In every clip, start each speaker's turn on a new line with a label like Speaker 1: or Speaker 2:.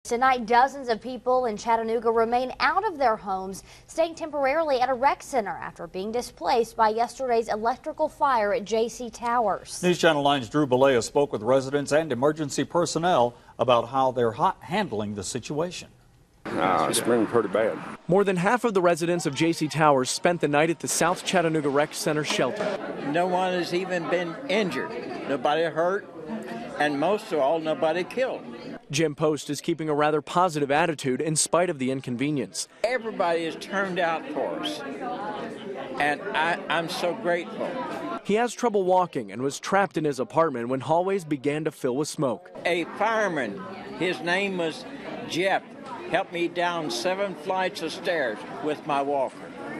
Speaker 1: Tonight, dozens of people in Chattanooga remain out of their homes, staying temporarily at a rec center after being displaced by yesterday's electrical fire at Jaycee Towers.
Speaker 2: NewsChannel 9's Drew Balea spoke with residents and emergency personnel about how they're handling the situation.
Speaker 3: It's been pretty bad.
Speaker 4: More than half of the residents of Jaycee Towers spent the night at the South Chattanooga Rec Center shelter.
Speaker 5: No one has even been injured. Nobody hurt, and most of all, nobody killed.
Speaker 4: Jim Post is keeping a rather positive attitude in spite of the inconvenience.
Speaker 5: Everybody has turned out for us, and I'm so grateful.
Speaker 4: He has trouble walking and was trapped in his apartment when hallways began to fill with smoke.
Speaker 5: A fireman, his name was Jeff, helped me down 7 flights of stairs with my walker.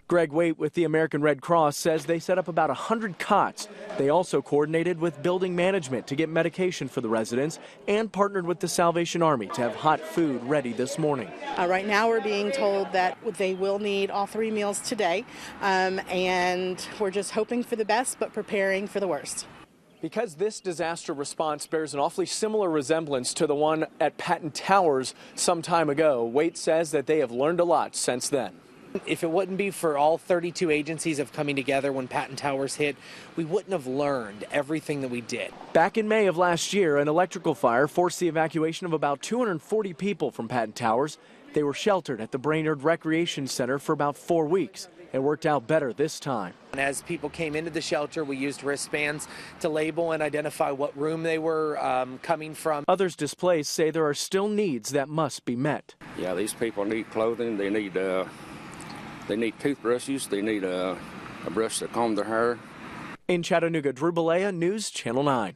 Speaker 4: Greg Waite with the American Red Cross says they set up about 100 cots. They also coordinated with building management to get medication for the residents and partnered with the Salvation Army to have hot food ready this morning.
Speaker 6: Right now we're being told that they will need all 3 meals today, and we're just hoping for the best but preparing for the worst.
Speaker 4: Because this disaster response bears an awfully similar resemblance to the one at Patten Towers some time ago, Waite says that they have learned a lot since then.
Speaker 7: If it wouldn't be for all 32 agencies of coming together when Patten Towers hit, we wouldn't have learned everything that we did.
Speaker 4: Back in May of last year, an electrical fire forced the evacuation of about 240 people from Patten Towers. They were sheltered at the Brainered Recreation Center for about 4 weeks. It worked out better this time.
Speaker 7: And as people came into the shelter, we used wristbands to label and identify what room they were coming from.
Speaker 4: Others displaced say there are still needs that must be met.
Speaker 3: Yeah, these people need clothing. They need toothbrushes. They need a brush to comb their hair.
Speaker 4: In Chattanooga, Drew Balea, News Channel 9.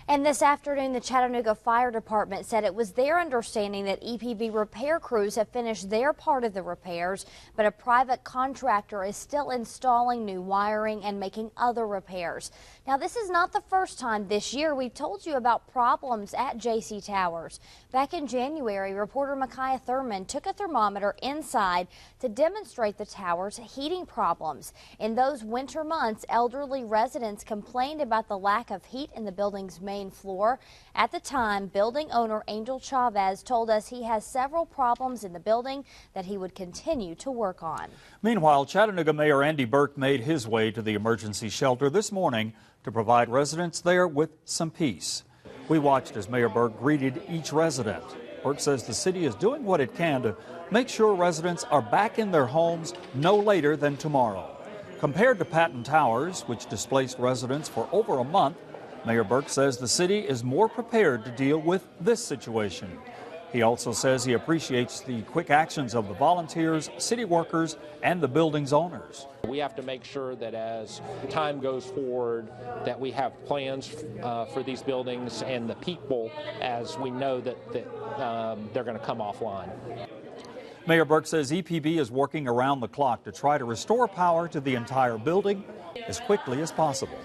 Speaker 1: And this afternoon, the Chattanooga Fire Department said it was their understanding that EPB repair crews have finished their part of the repairs, but a private contractor is still installing new wiring and making other repairs. Now, this is not the first time this year we've told you about problems at Jaycee Towers. Back in January, reporter Micaiah Thurman took a thermometer inside to demonstrate the tower's heating problems. In those winter months, elderly residents complained about the lack of heat in the building's main floor. At the time, building owner Angel Chavez told us he has several problems in the building that he would continue to work on.
Speaker 2: Meanwhile, Chattanooga Mayor Andy Berke made his way to the emergency shelter this morning to provide residents there with some peace. We watched as Mayor Burke greeted each resident. Burke says the city is doing what it can to make sure residents are back in their homes no later than tomorrow. Compared to Patten Towers, which displaced residents for over a month, Mayor Burke says the city is more prepared to deal with this situation. He also says he appreciates the quick actions of the volunteers, city workers, and the building's owners.
Speaker 8: We have to make sure that as time goes forward that we have plans for these buildings and the people as we know that they're going to come offline.
Speaker 2: Mayor Burke says EPB is working around the clock to try to restore power to the entire building as quickly as possible.